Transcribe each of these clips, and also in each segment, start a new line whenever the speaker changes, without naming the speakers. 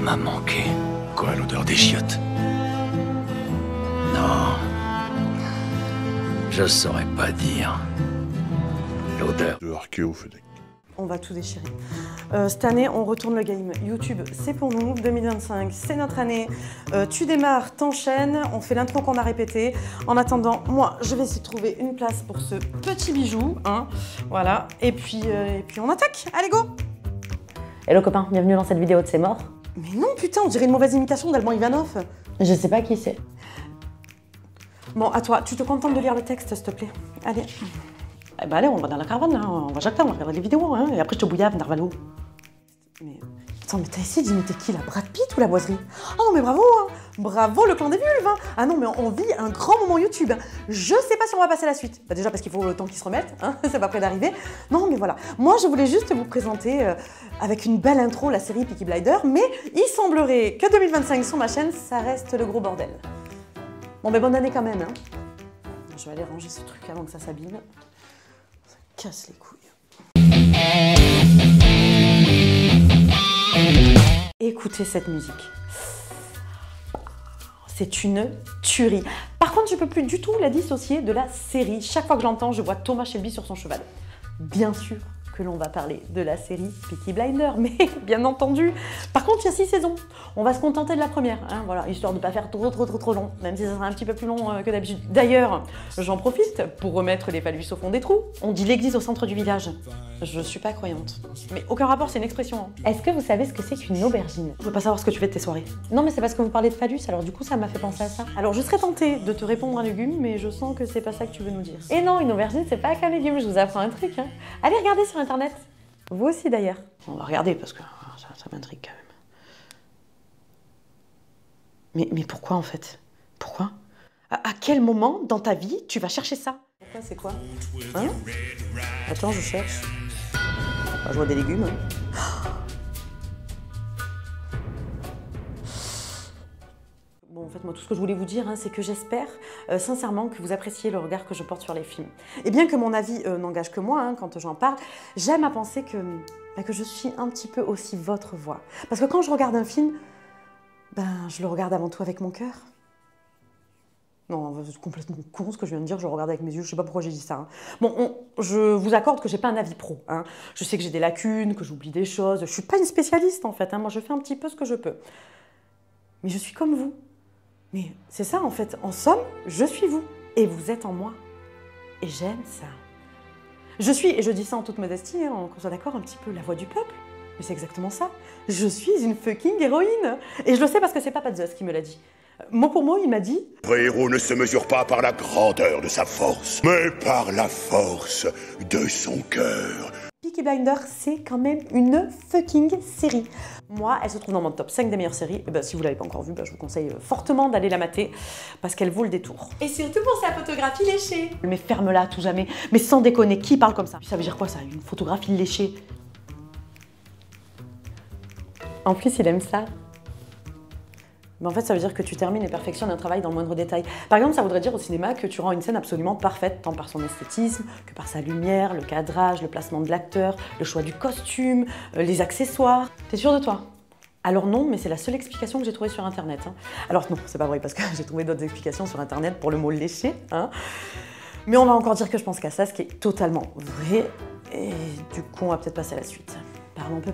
m'a manqué. Quoi, l'odeur des chiottes? Non. Je saurais pas dire. L'odeur.
De Archéo, Fedec.
On va tout déchirer. Cette année, on retourne le game. YouTube, c'est pour nous. 2025, c'est notre année. Tu démarres, t'enchaînes, on fait l'intro qu'on a répété. En attendant, moi, je vais essayer de trouver une place pour ce petit bijou. Hein. Voilà. Et puis on attaque. Allez, go!
Hello copain, bienvenue dans cette vidéo de C'est mort.
Mais non, putain, on dirait une mauvaise imitation d'Alban Ivanov.
Je sais pas qui c'est.
Bon, à toi, tu te contentes de lire le texte, s'il te plaît. Allez. Eh ben allez, on va dans la caravane, là. On va jacter, on va regarder les vidéos, hein. Et après, je te bouillave, Narvalo. Mais attends, mais t'as essayé d'imiter qui, la Brad Pitt ou la Boiserie? Oh, mais bravo, hein. Bravo, le clan des vulves, hein. Ah non, mais on vit un grand moment YouTube. Hein. Je sais pas si on va passer à la suite. Bah, déjà parce qu'il faut le temps qu'ils se remettent, hein. C'est pas près d'arriver. Non, mais voilà. Moi, je voulais juste vous présenter, avec une belle intro, la série Peaky Blinders, mais il semblerait que 2025 sur ma chaîne, ça reste le gros bordel. Bon, ben bonne année quand même, hein. Je vais aller ranger ce truc avant que ça s'abîme. Ça casse les couilles. Écoutez cette musique. C'est une tuerie. Par contre, je peux plus du tout la dissocier de la série. Chaque fois que je l'entends, je vois Thomas Shelby sur son cheval. Bien sûr que l'on va parler de la série Peaky Blinders, mais bien entendu. Par contre, il y a 6 saisons. On va se contenter de la première, hein, voilà, histoire de ne pas faire trop long, même si ça sera un petit peu plus long que d'habitude. D'ailleurs, j'en profite pour remettre les phallus au fond des trous. On dit l'église au centre du village. Je suis pas croyante. Mais aucun rapport, c'est une expression. Hein.
Est-ce que vous savez ce que c'est qu'une aubergine?
Je veux pas savoir ce que tu fais de tes soirées.
Non mais c'est parce que vous parlez de phallus, alors du coup ça m'a fait penser à ça.
Alors je serais tentée de te répondre un légume, mais je sens que c'est pas ça que tu veux nous dire.
Et non, une aubergine c'est pas qu'un légume, je vous apprends un truc. Hein. Allez regarder sur internet. Vous aussi d'ailleurs.
On va regarder parce que ça m'intrigue quand même. Mais pourquoi en fait? Pourquoi? À quel moment dans ta vie tu vas chercher ça? Pourquoi, c'est quoi? Hein? Attends, je cherche. Je vois des légumes. Hein. Bon, en fait, moi, tout ce que je voulais vous dire, hein, c'est que j'espère sincèrement que vous appréciez le regard que je porte sur les films. Et bien que mon avis n'engage que moi, hein, quand j'en parle, j'aime à penser que je suis un petit peu aussi votre voix. Parce que quand je regarde un film, je le regarde avant tout avec mon cœur. Non, c'est complètement con ce que je viens de dire, je le regarde avec mes yeux, je sais pas pourquoi j'ai dit ça. Hein. Bon, je vous accorde que j'ai pas un avis pro. Hein. Je sais que j'ai des lacunes, que j'oublie des choses, je suis pas une spécialiste en fait, hein. Moi je fais un petit peu ce que je peux. Mais je suis comme vous. Mais c'est ça en fait, en somme, je suis vous, et vous êtes en moi. Et j'aime ça. Je suis, et je dis ça en toute modestie, hein, qu'on soit d'accord, un petit peu la voix du peuple. Mais c'est exactement ça. Je suis une fucking héroïne. Et je le sais parce que c'est Papa Zeus qui me l'a dit. Mot pour mot, il m'a dit...
Le vrai héros ne se mesure pas par la grandeur de sa force, mais par la force de son cœur.
Peaky Blinders, c'est quand même une fucking série. Moi, elle se trouve dans mon top 5 des meilleures séries. Et ben, si vous ne l'avez pas encore vue, je vous conseille fortement d'aller la mater parce qu'elle vaut le détour. Et surtout pour sa photographie léchée. Mais ferme-la tout jamais. Mais sans déconner, qui parle comme ça? Ça veut dire quoi ça? Une photographie léchée? En plus, il aime ça. Mais en fait, ça veut dire que tu termines et perfectionnes un travail dans le moindre détail. Par exemple, ça voudrait dire au cinéma que tu rends une scène absolument parfaite, tant par son esthétisme, que par sa lumière, le cadrage, le placement de l'acteur, le choix du costume, les accessoires. T'es sûr de toi? Alors non, mais c'est la seule explication que j'ai trouvée sur Internet. Hein. Alors non, c'est pas vrai, parce que j'ai trouvé d'autres explications sur Internet pour le mot léché. Hein. Mais on va encore dire que je pense qu'à ça, ce qui est totalement vrai. Et du coup, on va peut-être passer à la suite.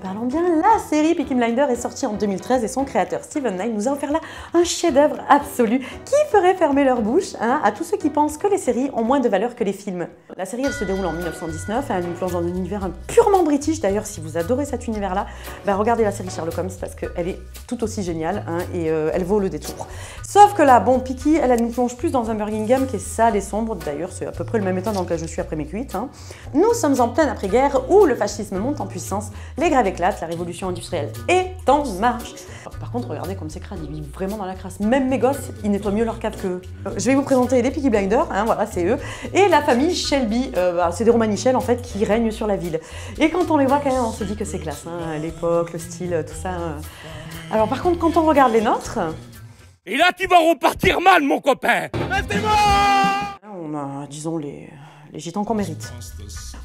Parlons bien, la série Peaky Blinders est sortie en 2013 et son créateur Steven Knight nous a offert là un chef-d'œuvre absolu qui ferait fermer leur bouche à tous ceux qui pensent que les séries ont moins de valeur que les films. La série, elle se déroule en 1919, elle nous plonge dans un univers purement british. D'ailleurs, si vous adorez cet univers-là, regardez la série Sherlock Holmes parce qu'elle est tout aussi géniale et elle vaut le détour. Sauf que là, bon, Peaky, elle nous plonge plus dans un Birmingham qui est sale et sombre. D'ailleurs, c'est à peu près le même état dans lequel je suis après mes cuites. Hein. Nous sommes en pleine après-guerre où le fascisme monte en puissance. Les grèves éclatent, la révolution industrielle est en marche. Par contre, regardez comme c'est crade, ils vivent vraiment dans la crasse. Même mes gosses, ils nettoient mieux leur cave qu'eux. Je vais vous présenter les Peaky Blinders, hein, voilà, c'est eux. Et la famille Shelby, c'est des Romanichels en fait qui règnent sur la ville. Et quand on les voit quand même, on se dit que c'est classe, hein, l'époque, le style, tout ça. Alors par contre, quand on regarde les nôtres...
Et là, tu vas repartir mal, mon copain.
On a, disons, les les gitans qu'on mérite.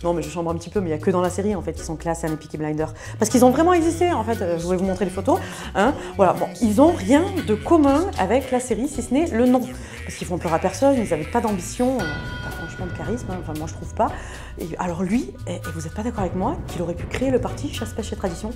Non mais je chambre un petit peu, mais il n'y a que dans la série en fait qui sont classe les Peaky Blinders. Parce qu'ils ont vraiment existé en fait, je vais vous montrer les photos. Hein. Voilà, bon, ils ont rien de commun avec la série si ce n'est le nom. Parce qu'ils font peur à personne, ils n'avaient pas d'ambition, pas franchement de charisme, hein. Enfin moi je trouve pas. Et alors lui, et vous n'êtes pas d'accord avec moi, qu'il aurait pu créer le parti Chasse, Pêche et Tradition?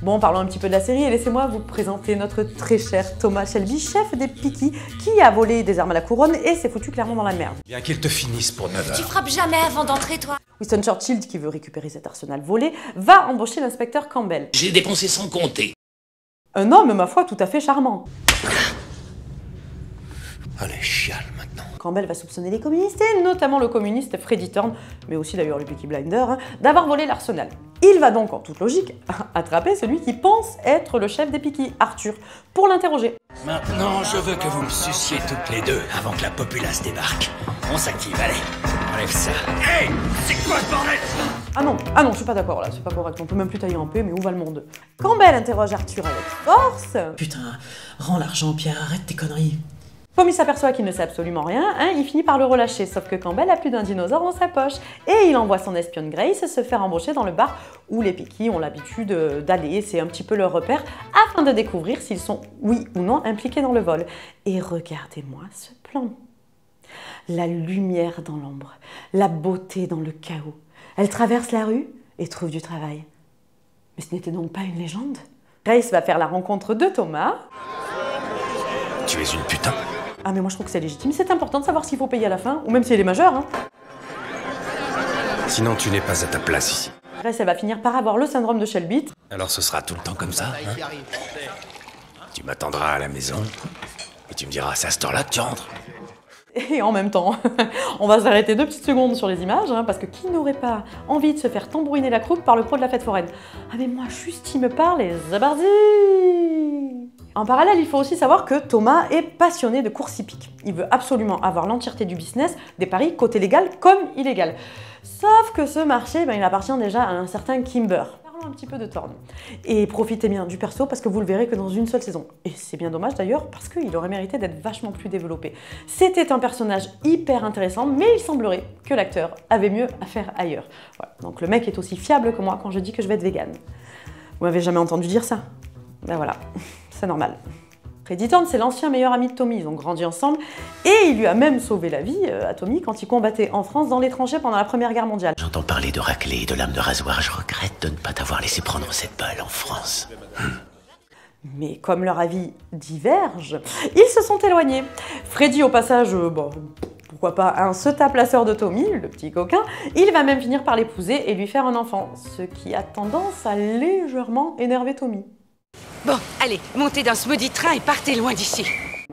Bon, parlons un petit peu de la série et laissez-moi vous présenter notre très cher Thomas Shelby, chef des Peaky, qui a volé des armes à la couronne et s'est foutu clairement dans la merde.
Bien qu'il te finisse pour 9
Tu
heures.
frappes jamais avant d'entrer, toi.
Winston Churchill, qui veut récupérer cet arsenal volé, va embaucher l'inspecteur Campbell.
J'ai dépensé sans compter.
Un homme, ma foi, tout à fait charmant.
Allez, chiale maintenant.
Campbell va soupçonner les communistes, et notamment le communiste Freddie Thorne, mais aussi d'ailleurs les Peaky Blinders, hein, d'avoir volé l'arsenal. Il va donc, en toute logique, attraper celui qui pense être le chef des Peaky, Arthur, pour l'interroger.
Maintenant, je veux que vous me suciez toutes les deux avant que la populace débarque. On s'active, allez. Enlève ça. Hey, c'est quoi ce bordel?
Ah non, je suis pas d'accord là, c'est pas correct, on peut même plus tailler en paix, mais où va le monde? Campbell interroge Arthur avec force.
Putain, rends l'argent, Pierre, arrête tes conneries.
Comme il s'aperçoit qu'il ne sait absolument rien, hein, il finit par le relâcher, sauf que Campbell a plus d'un dinosaure dans sa poche. Et il envoie son espionne Grace se faire embaucher dans le bar où les Peaky ont l'habitude d'aller, c'est un petit peu leur repère, afin de découvrir s'ils sont, oui ou non, impliqués dans le vol. Et regardez-moi ce plan. La lumière dans l'ombre, la beauté dans le chaos. Elle traverse la rue et trouve du travail. Mais ce n'était donc pas une légende? Grace va faire la rencontre de Thomas.
Tu es une putain.
Ah mais moi je trouve que c'est légitime, c'est important de savoir s'il faut payer à la fin, ou même si elle est majeure. Hein.
Sinon, tu n'es pas à ta place ici.
Grace, elle va finir par avoir le syndrome de Shelby.
Alors ce sera tout le temps comme ça, hein? Tu m'attendras à la maison et tu me diras, c'est à cette heure-là que tu rentres.
Et en même temps, on va s'arrêter 2 petites secondes sur les images, hein, parce que qui n'aurait pas envie de se faire tambouriner la croupe par le pro de la fête foraine? Ah mais moi, juste il me parle et zabardi. En parallèle, il faut aussi savoir que Thomas est passionné de course hippique. Il veut absolument avoir l'entièreté du business des paris côté légal comme illégal. Sauf que ce marché, il appartient déjà à un certain Kimber. Parlons un petit peu de Thorne. Et profitez bien du perso parce que vous le verrez que dans une seule saison. Et c'est bien dommage d'ailleurs parce qu'il aurait mérité d'être vachement plus développé. C'était un personnage hyper intéressant, mais il semblerait que l'acteur avait mieux à faire ailleurs. Voilà. Donc le mec est aussi fiable que moi quand je dis que je vais être végane. Vous m'avez jamais entendu dire ça? Ben voilà, c'est normal. Freddie Thorne, c'est l'ancien meilleur ami de Tommy, ils ont grandi ensemble et il lui a même sauvé la vie à Tommy quand il combattait en France dans les tranchées pendant la Première Guerre mondiale.
J'entends parler de raclée et de lame de rasoir, je regrette de ne pas t'avoir laissé prendre cette balle en France.
Mais comme leur avis diverge, ils se sont éloignés. Freddie, au passage, bon, pourquoi pas, hein, se tape la sœur de Tommy, le petit coquin. Il va même finir par l'épouser et lui faire un enfant, ce qui a tendance à légèrement énerver Tommy.
Bon, allez, montez dans ce maudit train et partez loin d'ici.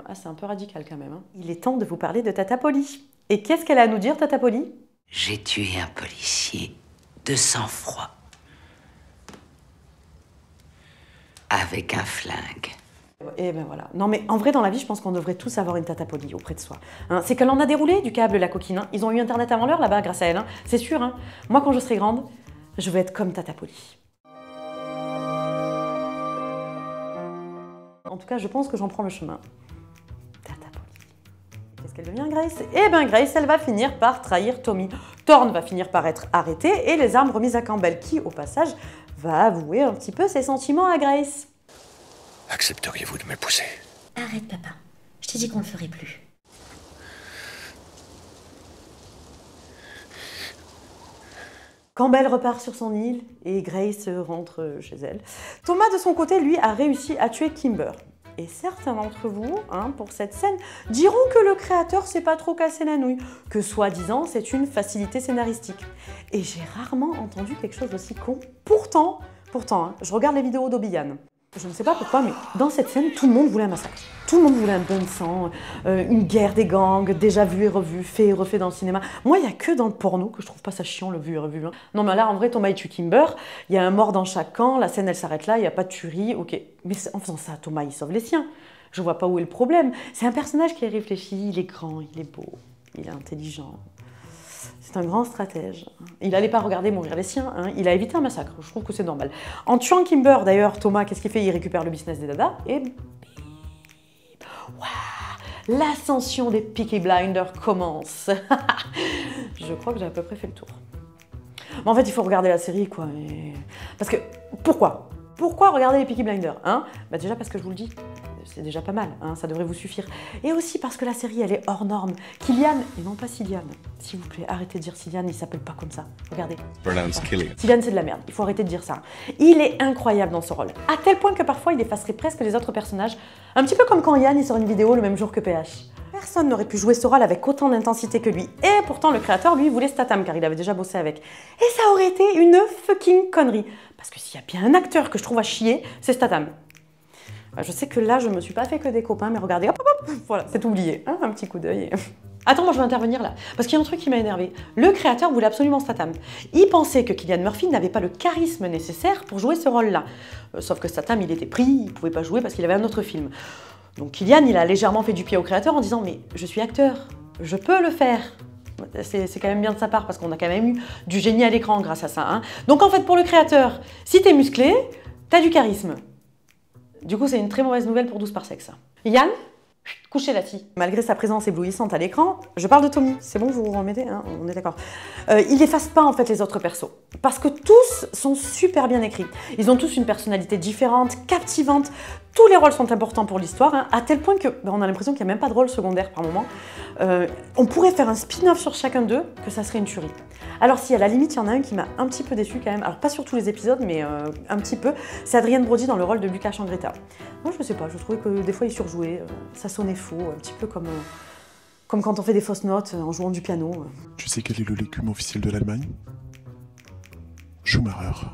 Ah, c'est un peu radical quand même. Hein. Il est temps de vous parler de Tata Polly. Et qu'est-ce qu'elle a à nous dire, Tata Polly?
J'ai tué un policier de sang-froid. Avec un flingue.
Et ben voilà. Non mais en vrai, dans la vie, je pense qu'on devrait tous avoir une Tata Polly auprès de soi. Hein, c'est qu'elle en a déroulé du câble, la coquine. Hein. Ils ont eu Internet avant l'heure là-bas grâce à elle. Hein. C'est sûr. Hein. Moi, quand je serai grande, je veux être comme Tata Polly. En tout cas, je pense que j'en prends le chemin. Tata Polly. Qu'est-ce qu'elle devient, Grace? Eh ben Grace, elle va finir par trahir Tommy. Thorne va finir par être arrêté et les armes remises à Campbell, qui, au passage, va avouer un petit peu ses sentiments à Grace.
Accepteriez-vous de m'épouser?
Arrête, papa. Je t'ai dit qu'on le ferait plus.
Campbell repart sur son île et Grace rentre chez elle. Thomas, de son côté, lui, a réussi à tuer Kimber. Et certains d'entre vous, hein, pour cette scène, diront que le créateur s'est pas trop cassé la nouille, que soi-disant c'est une facilité scénaristique. Et j'ai rarement entendu quelque chose d'aussi con. Pourtant, hein, je regarde les vidéos d'Obiyan. Je ne sais pas pourquoi, mais dans cette scène, tout le monde voulait un massacre. Tout le monde voulait un bain de sang, une guerre des gangs, déjà vu et revu, fait et refait dans le cinéma. Moi, il n'y a que dans le porno que je trouve pas ça chiant, le vu et revu. Hein. Non, mais là, en vrai, Thomas il tue Kimber, il y a un mort dans chaque camp, la scène, elle s'arrête là, il n'y a pas de tuerie, ok. Mais en faisant ça, Thomas, il sauve les siens. Je vois pas où est le problème. C'est un personnage qui est réfléchi, il est grand, il est beau, il est intelligent. C'est un grand stratège. Il n'allait pas regarder mourir les siens, hein. Il a évité un massacre, je trouve que c'est normal. En tuant Kimber, d'ailleurs, Thomas, qu'est-ce qu'il fait? Il récupère le business des dadas et... Waouh, l'ascension des Peaky Blinders commence. Je crois que j'ai à peu près fait le tour. Mais en fait, il faut regarder la série, quoi. Parce que, pourquoi regarder les Peaky Blinders, hein? Bah déjà parce que je vous le dis, c'est déjà pas mal, hein, ça devrait vous suffire. Et aussi parce que la série, elle est hors norme. Killian, et non pas Cillian, s'il vous plaît, arrêtez de dire Cillian, il s'appelle pas comme ça. Regardez.
Pronounce Killian.
Cillian, c'est de la merde, il faut arrêter de dire ça. Il est incroyable dans ce rôle, à tel point que parfois il effacerait presque les autres personnages, un petit peu comme quand Yann il sort une vidéo le même jour que PH. Personne n'aurait pu jouer ce rôle avec autant d'intensité que lui. Et pourtant, le créateur, lui, voulait Statham, car il avait déjà bossé avec. Et ça aurait été une fucking connerie. Parce que s'il y a bien un acteur que je trouve à chier, c'est Statham. Je sais que là, je me suis pas fait que des copains, mais regardez, hop, hop, hop, voilà, c'est oublié. Hein, un petit coup d'œil. Attends, moi je veux intervenir là, parce qu'il y a un truc qui m'a énervé. Le créateur voulait absolument Statham. Il pensait que Cillian Murphy n'avait pas le charisme nécessaire pour jouer ce rôle-là. Sauf que Statham, il était pris, il pouvait pas jouer parce qu'il avait un autre film. Donc Cillian, il a légèrement fait du pied au créateur en disant « Mais je suis acteur, je peux le faire ». C'est quand même bien de sa part parce qu'on a quand même eu du génie à l'écran grâce à ça. Hein. Donc en fait, pour le créateur, si t'es musclé, t'as du charisme. Du coup, c'est une très mauvaise nouvelle pour 12 par sexe. Yann, couchez là-dessus. Malgré sa présence éblouissante à l'écran, je parle de Tommy. C'est bon, vous vous remettez, hein, on est d'accord. Il n'efface pas en fait les autres persos. Parce que tous sont super bien écrits. Ils ont tous une personnalité différente, captivante. Tous les rôles sont importants pour l'histoire, hein, à tel point que on a l'impression qu'il n'y a même pas de rôle secondaire par moment. On pourrait faire un spin-off sur chacun d'eux, que ça serait une tuerie. Alors si à la limite, il y en a un qui m'a un petit peu déçu quand même, alors pas sur tous les épisodes, mais un petit peu, c'est Adrien Brody dans le rôle de Lucas Changretta. Moi je sais pas, je trouvais que des fois il surjouait, ça sonnait faux, un petit peu comme quand on fait des fausses notes en jouant du piano.
Tu sais quel est le légume officiel de l'Allemagne? Schumacher.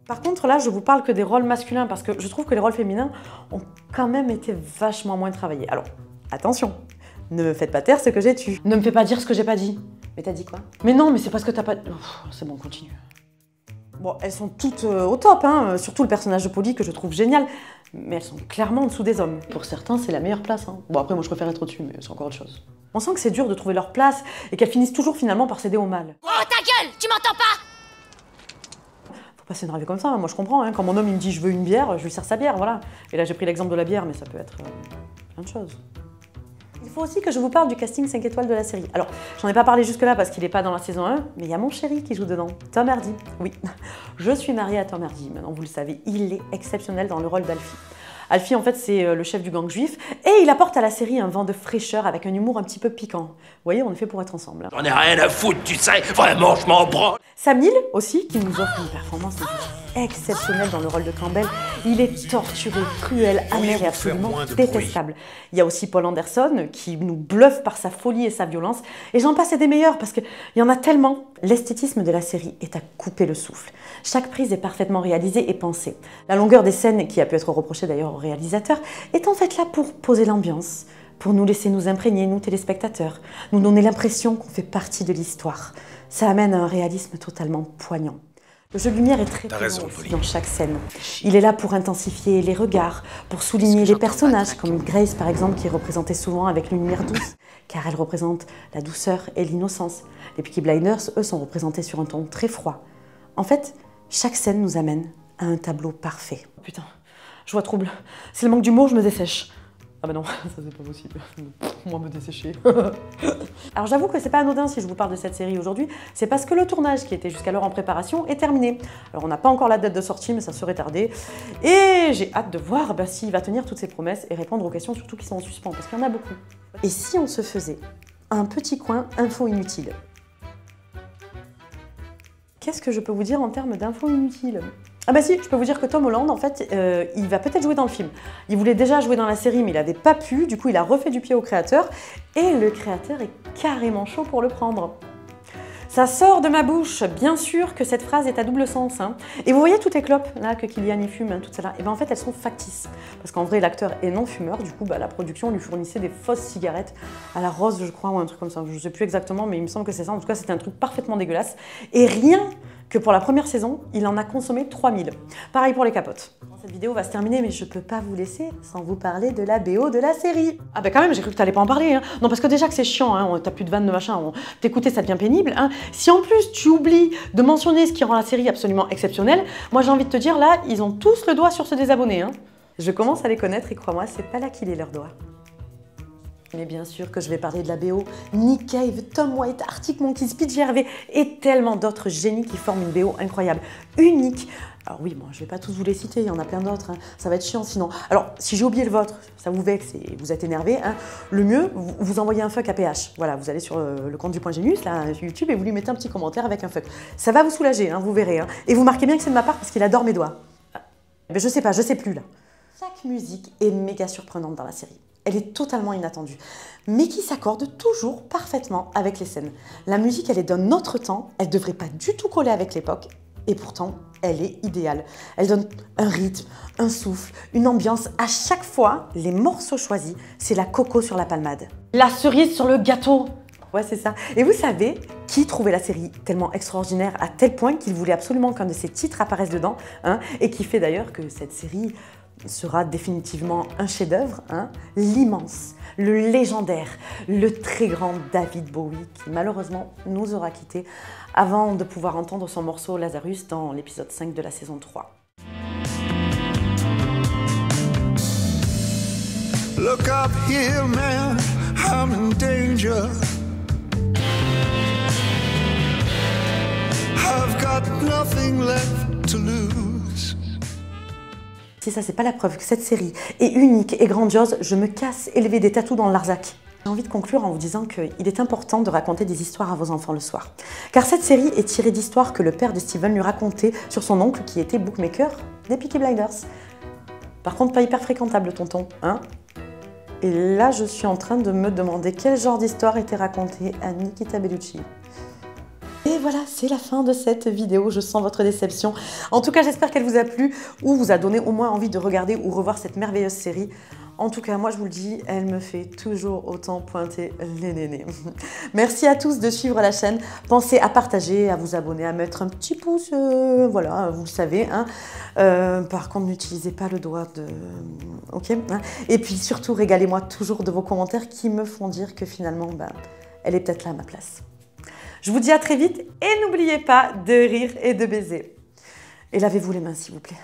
Par contre, là, je vous parle que des rôles masculins parce que je trouve que les rôles féminins ont quand même été vachement moins travaillés. Alors, attention, ne me faites pas taire ce que j'ai tué. Ne me fais pas dire ce que j'ai pas dit. Mais t'as dit quoi? Mais non, mais c'est parce que t'as pas... C'est bon, continue. Bon, elles sont toutes au top, hein, surtout le personnage de Polly que je trouve génial, mais elles sont clairement en dessous des hommes. Pour certains, c'est la meilleure place. Hein. Bon, après, moi, je préfère être au-dessus, mais c'est encore autre chose. On sent que c'est dur de trouver leur place et qu'elles finissent toujours finalement par céder au mal.
Oh ta gueule, tu m'entends pas?
Faut pas s'énerver comme ça, moi je comprends. Hein. Quand mon homme il me dit je veux une bière, je lui sers sa bière, voilà. Et là j'ai pris l'exemple de la bière, mais ça peut être plein de choses. Il faut aussi que je vous parle du casting 5 étoiles de la série. Alors, j'en ai pas parlé jusque-là parce qu'il n'est pas dans la saison 1, mais il y a mon chéri qui joue dedans, Tom Hardy. Oui, je suis mariée à Tom Hardy, maintenant vous le savez, il est exceptionnel dans le rôle d'Alfie. Alfie, en fait, c'est le chef du gang juif, et il apporte à la série un vent de fraîcheur avec un humour un petit peu piquant. Vous voyez, on est fait pour être ensemble.
J'en ai rien à foutre, tu sais, vraiment, je m'en branle.
Sam Neill, aussi, qui nous offre une performance exceptionnelle dans le rôle de Campbell. Il est torturé, cruel, amer et absolument détestable. Il y a aussi Paul Anderson, qui nous bluffe par sa folie et sa violence, et j'en passe et des meilleurs, parce qu'il y en a tellement. L'esthétisme de la série est à couper le souffle. Chaque prise est parfaitement réalisée et pensée. La longueur des scènes, qui a pu être reprochée d'ailleurs au réalisateur, est en fait là pour poser l'ambiance, pour nous laisser nous imprégner, nous téléspectateurs, nous donner l'impression qu'on fait partie de l'histoire. Ça amène à un réalisme totalement poignant. Le jeu de lumière est très présent aussi dans chaque scène. Il est là pour intensifier les regards, pour souligner les personnages, comme Grace par exemple, qui est représentée souvent avec une lumière douce, car elle représente la douceur et l'innocence. Les Peaky Blinders, eux, sont représentés sur un ton très froid. En fait, chaque scène nous amène à un tableau parfait. Oh, putain, je vois trouble. C'est le manque d'humour, je me dessèche. Ah bah non, ça c'est pas possible. Moi me dessécher. Alors j'avoue que c'est pas anodin si je vous parle de cette série aujourd'hui, c'est parce que le tournage qui était jusqu'alors en préparation est terminé. Alors on n'a pas encore la date de sortie, mais ça serait tardé. Et j'ai hâte de voir s'il va tenir toutes ses promesses et répondre aux questions surtout qui sont en suspens, parce qu'il y en a beaucoup. Et si on se faisait un petit coin info inutile? Qu'est-ce que je peux vous dire en termes d'infos inutiles? Ah bah si, je peux vous dire que Tom Holland, en fait, il va peut-être jouer dans le film. Il voulait déjà jouer dans la série, mais il n'avait pas pu, du coup il a refait du pied au créateur, et le créateur est carrément chaud pour le prendre. Ça sort de ma bouche, bien sûr que cette phrase est à double sens. Hein. Et vous voyez toutes les clopes là que Cillian y fume, hein, toutes celles-là, et bien en fait elles sont factices. Parce qu'en vrai l'acteur est non fumeur, du coup la production lui fournissait des fausses cigarettes à la rose, je crois, ou un truc comme ça. Je sais plus exactement, mais il me semble que c'est ça. En tout cas c'était un truc parfaitement dégueulasse. Et rien que pour la première saison, il en a consommé 3000. Pareil pour les capotes. Cette vidéo va se terminer, mais je peux pas vous laisser sans vous parler de la BO de la série. Ah bah quand même, j'ai cru que t'allais pas en parler. Hein. Non, parce que déjà que c'est chiant, hein, t'as plus de vannes de machin, t'écouter ça devient pénible. Hein. Si en plus tu oublies de mentionner ce qui rend la série absolument exceptionnelle, moi j'ai envie de te dire, là, ils ont tous le doigt sur se désabonner. Hein. Je commence à les connaître et crois-moi, c'est pas là qu'il est leur doigt. Mais bien sûr que je vais parler de la BO. Nick Cave, Tom Waits, Arctic Monkeys, PJ Harvey et tellement d'autres génies qui forment une BO incroyable, unique. Alors oui, moi je vais pas tous vous les citer, il y en a plein d'autres, hein. Ça va être chiant sinon. Alors si j'ai oublié le vôtre, ça vous vexe et vous êtes énervé, hein. Le mieux, vous envoyez un fuck à PH. Voilà, vous allez sur le compte du Point Genius, là, sur YouTube, et vous lui mettez un petit commentaire avec un fuck. Ça va vous soulager, hein, vous verrez. Hein. Et vous marquez bien que c'est de ma part parce qu'il adore mes doigts. Mais je sais pas, je sais plus là. Chaque musique est méga surprenante dans la série. Elle est totalement inattendue, mais qui s'accorde toujours parfaitement avec les scènes. La musique, elle est d'un autre temps, elle devrait pas du tout coller avec l'époque, et pourtant, elle est idéale. Elle donne un rythme, un souffle, une ambiance. À chaque fois, les morceaux choisis, c'est la coco sur la palmade. La cerise sur le gâteau. Ouais, c'est ça. Et vous savez qui trouvait la série tellement extraordinaire à tel point qu'il voulait absolument qu'un de ses titres apparaisse dedans, hein, et qui fait d'ailleurs que cette série sera définitivement un chef-d'œuvre, hein, l'immense, le légendaire, le très grand David Bowie, qui malheureusement nous aura quittés avant de pouvoir entendre son morceau Lazarus dans l'épisode 5 de la saison 3.
Look up here, man, I'm in danger. I've got nothing left to lose.
Si ça, c'est pas la preuve que cette série est unique et grandiose, je me casse élever des tatous dans le Larzac. J'ai envie de conclure en vous disant qu'il est important de raconter des histoires à vos enfants le soir. Car cette série est tirée d'histoires que le père de Steven lui racontait sur son oncle qui était bookmaker des Peaky Blinders. Par contre, pas hyper fréquentable, le tonton, hein? Et là, je suis en train de me demander quel genre d'histoire était racontée à Nikita Bellucci. Et voilà, c'est la fin de cette vidéo, je sens votre déception. En tout cas, j'espère qu'elle vous a plu ou vous a donné au moins envie de regarder ou revoir cette merveilleuse série. En tout cas, moi je vous le dis, elle me fait toujours autant pointer les nénés. Merci à tous de suivre la chaîne. Pensez à partager, à vous abonner, à mettre un petit pouce, voilà, vous le savez. Hein. Par contre, n'utilisez pas le doigt de... Ok, hein. Et puis surtout, régalez-moi toujours de vos commentaires qui me font dire que finalement, elle est peut-être là à ma place. Je vous dis à très vite et n'oubliez pas de rire et de baiser. Et lavez-vous les mains, s'il vous plaît.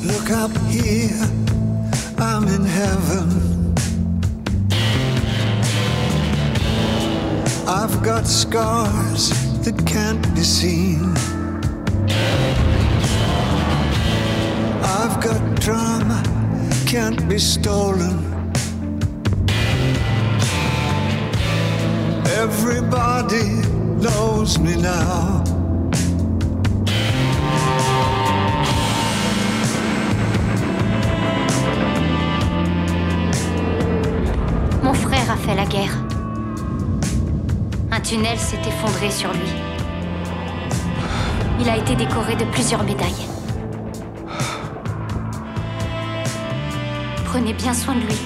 Look up here, I'm in heaven. I've got scars that can't be seen. I've got drama, can't be stolen. Everybody knows me now.
Mon frère a fait la guerre. Un tunnel s'est effondré sur lui. Il a été décoré de plusieurs médailles. Prenez bien soin de lui.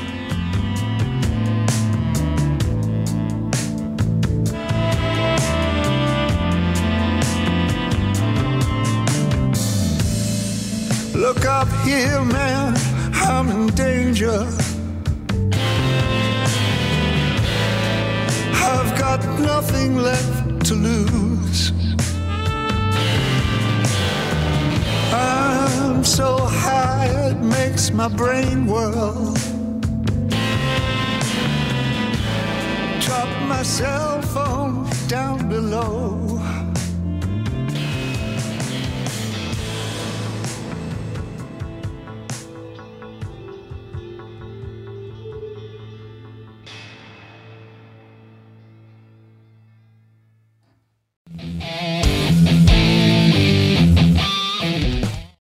Look up here, man, I'm in danger. I've got nothing left to lose. I'm so high it makes my brain whirl. Drop myself